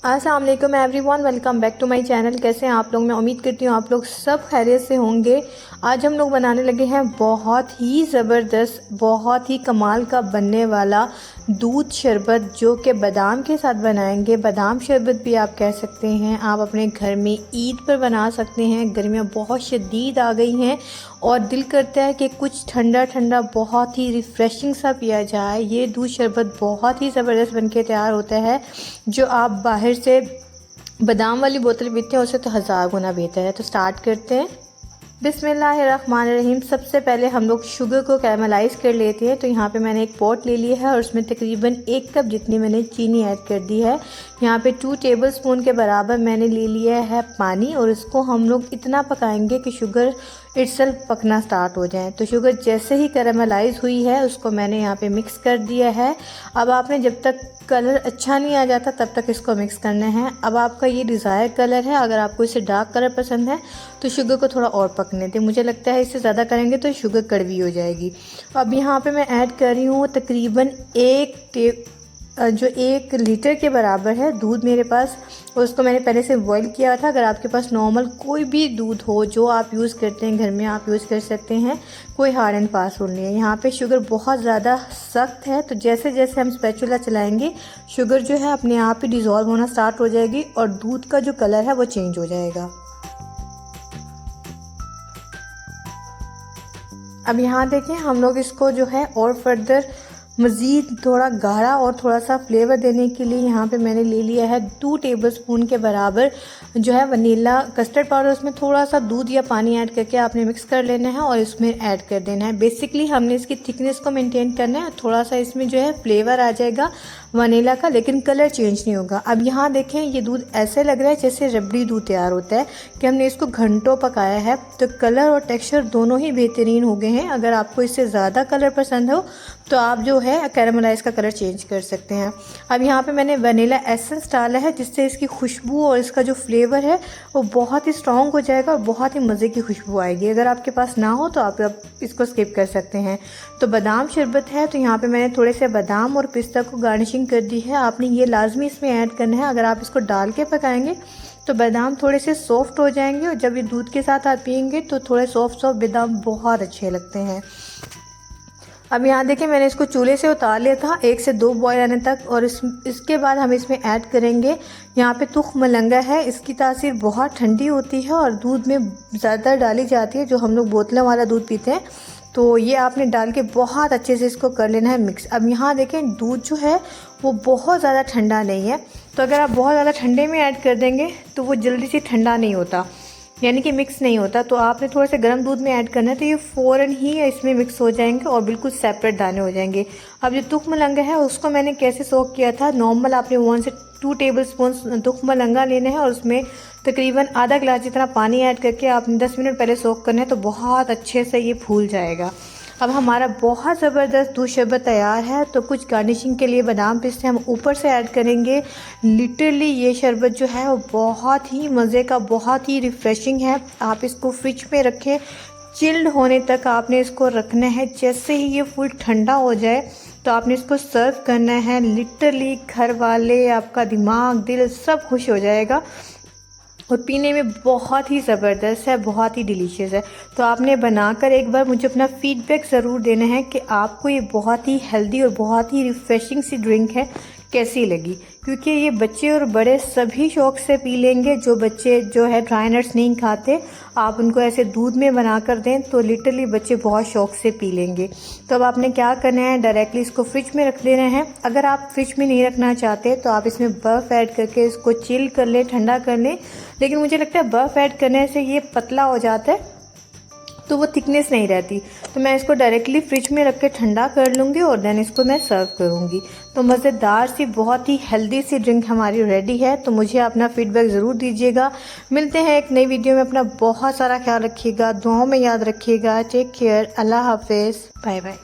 अस्सलाम वालेकुम everyone, welcome back to my channel. कैसे हैं आप लोग? मैं उम्मीद करती हूँ आप लोग सब खैरियत से होंगे। आज हम लोग बनाने लगे हैं बहुत ही ज़बरदस्त, बहुत ही कमाल का बनने वाला दूध शरबत, जो कि बादाम के साथ बनाएंगे। बादाम शरबत भी आप कह सकते हैं। आप अपने घर में ईद पर बना सकते हैं। गर्मियाँ बहुत शदीद आ गई हैं और दिल करता है कि कुछ ठंडा ठंडा बहुत ही रिफ़्रेशिंग सा पिया जाए। ये दूध शरबत बहुत ही ज़बरदस्त बनके तैयार होता है। जो आप बाहर से बादाम वाली बोतल पीते हैं उससे तो हज़ार गुना बेहतर है। तो स्टार्ट करते हैं। बिस्मिल्लाहिर्रहमानिर्रहीम। सबसे पहले हम लोग शुगर को कैरमलाइज़ कर लेते हैं। तो यहाँ पे मैंने एक पॉट ले लिया है और उसमें तकरीबन 1 कप जितनी मैंने चीनी ऐड कर दी है। यहाँ पे 2 टेबलस्पून के बराबर मैंने ले लिया है पानी और इसको हम लोग इतना पकाएंगे कि शुगर इटसेल्फ पकना स्टार्ट हो जाए। तो शुगर जैसे ही कैरमलाइज़ हुई है उसको मैंने यहाँ पे मिक्स कर दिया है। अब आपने जब तक कलर अच्छा नहीं आ जाता तब तक इसको मिक्स करना है। अब आपका ये डिज़ायर कलर है। अगर आपको इसे डार्क कलर पसंद है तो शुगर को थोड़ा और पकने दें। मुझे लगता है इससे ज़्यादा करेंगे तो शुगर कड़वी हो जाएगी। अब यहाँ पे मैं ऐड कर रही हूँ तकरीबन 1 लीटर के बराबर है दूध मेरे पास। उसको मैंने पहले से बॉईल किया था। अगर आपके पास नॉर्मल कोई भी दूध हो जो आप यूज़ करते हैं घर में, आप यूज़ कर सकते हैं। कोई हार्ड एंड फास्ट रूल नहीं है। यहाँ पे शुगर बहुत ज़्यादा सख्त है तो जैसे जैसे हम स्पैचुला चलाएंगे शुगर जो है अपने आप ही डिज़ोल्व होना स्टार्ट हो जाएगी और दूध का जो कलर है वो चेंज हो जाएगा। अब यहाँ देखें, हम लोग इसको जो है और फर्दर मज़ीद थोड़ा गाढ़ा और थोड़ा सा फ्लेवर देने के लिए यहाँ पे मैंने ले लिया है 2 टेबलस्पून के बराबर जो है वनीला कस्टर्ड पाउडर। उसमें थोड़ा सा दूध या पानी ऐड करके आपने मिक्स कर लेना है और इसमें ऐड कर देना है। बेसिकली हमने इसकी थिकनेस को मेंटेन करना है। थोड़ा सा इसमें जो है फ्लेवर आ जाएगा वनीला का, लेकिन कलर चेंज नहीं होगा। अब यहाँ देखें, ये दूध ऐसे लग रहा है जैसे रबड़ी दूध तैयार होता है कि हमने इसको घंटों पकाया है। तो कलर और टेक्सचर दोनों ही बेहतरीन हो गए हैं। अगर आपको इससे ज़्यादा कलर पसंद हो तो आप जो है कैरमलाइज़ का कलर चेंज कर सकते हैं। अब यहाँ पे मैंने वनीला एसेंस डाला है जिससे इसकी खुशबू और इसका जो फ्लेवर है वो बहुत ही स्ट्रॉन्ग हो जाएगा और बहुत ही मज़े की खुशबू आएगी। अगर आपके पास ना हो तो आप इसको स्किप कर सकते हैं। तो बादाम शरबत है तो यहाँ पे मैंने थोड़े से बादाम और पिस्ता को गार्निशिंग कर दी है। आपने ये लाजमी इसमें ऐड करना है। अगर आप इसको डाल के पकाएंगे तो बादाम थोड़े से सॉफ्ट हो जाएंगे और जब ये दूध के साथ आप पियेंगे तो थोड़े सॉफ्ट बादाम बहुत अच्छे लगते हैं। अब यहाँ देखिए, मैंने इसको चूल्हे से उतार लिया था 1 से 2 बॉयल आने तक और इसके बाद हम इसमें ऐड करेंगे यहाँ पे तुख मलंगा है। इसकी तासीर बहुत ठंडी होती है और दूध में ज़्यादा डाली जाती है। जो हम लोग बोतलों वाला दूध पीते हैं तो ये आपने डाल के बहुत अच्छे से इसको कर लेना है मिक्स। अब यहाँ देखें, दूध जो है वो बहुत ज़्यादा ठंडा नहीं है। तो अगर आप बहुत ज़्यादा ठंडे में ऐड कर देंगे तो वो जल्दी से ठंडा नहीं होता, यानी कि मिक्स नहीं होता। तो आपने थोड़ा सा गर्म दूध में ऐड करना है तो ये फ़ौरन ही इसमें मिक्स हो जाएंगे और बिल्कुल सेपरेट दाने हो जाएंगे। अब जो तुख मलंगा है उसको मैंने कैसे सोक किया था, नॉर्मल आपने 1 से 2 टेबलस्पून तुख मलंगा लेना है और उसमें तकरीबन आधा गिलास जितना पानी ऐड करके आपने 10 मिनट पहले सोक करना है तो बहुत अच्छे से ये फूल जाएगा। अब हमारा बहुत ज़बरदस्त दूध शरबत तैयार है। तो कुछ गार्निशिंग के लिए बादाम पिस्ते हम ऊपर से ऐड करेंगे। लिटरली ये शरबत जो है वो बहुत ही मज़े का, बहुत ही रिफ़्रेशिंग है। आप इसको फ्रिज में रखें, चिल्ड होने तक आपने इसको रखना है। जैसे ही ये फुल ठंडा हो जाए तो आपने इसको सर्व करना है। लिटरली घर वाले, आपका दिमाग, दिल सब खुश हो जाएगा और पीने में बहुत ही ज़बरदस्त है, बहुत ही डिलीशियस है। तो आपने बनाकर एक बार मुझे अपना फ़ीडबैक ज़रूर देना है कि आपको ये बहुत ही हेल्दी और बहुत ही रिफ़्रेशिंग सी ड्रिंक है कैसी लगी, क्योंकि ये बच्चे और बड़े सभी शौक़ से पी लेंगे। जो बच्चे जो है ड्राई नट्स नहीं खाते, आप उनको ऐसे दूध में बना कर दें तो लिटरली बच्चे बहुत शौक़ से पी लेंगे। तो अब आपने क्या करना है, डायरेक्टली इसको फ्रिज में रख देना है। अगर आप फ्रिज में नहीं रखना चाहते तो आप इसमें बर्फ़ ऐड करके इसको चिल कर लें, ठंडा कर लें। लेकिन मुझे लगता है बर्फ़ ऐड करने से ये पतला हो जाता है तो वो थिकनेस नहीं रहती। तो मैं इसको डायरेक्टली फ्रिज में रख के ठंडा कर लूँगी और देन इसको मैं सर्व करूँगी। तो मज़ेदार सी, बहुत ही हेल्दी सी ड्रिंक हमारी रेडी है। तो मुझे अपना फ़ीडबैक ज़रूर दीजिएगा। मिलते हैं एक नई वीडियो में। अपना बहुत सारा ख्याल रखिएगा, दुआओं में याद रखिएगा। टेक केयर, अल्लाह हाफिज़, बाय बाय।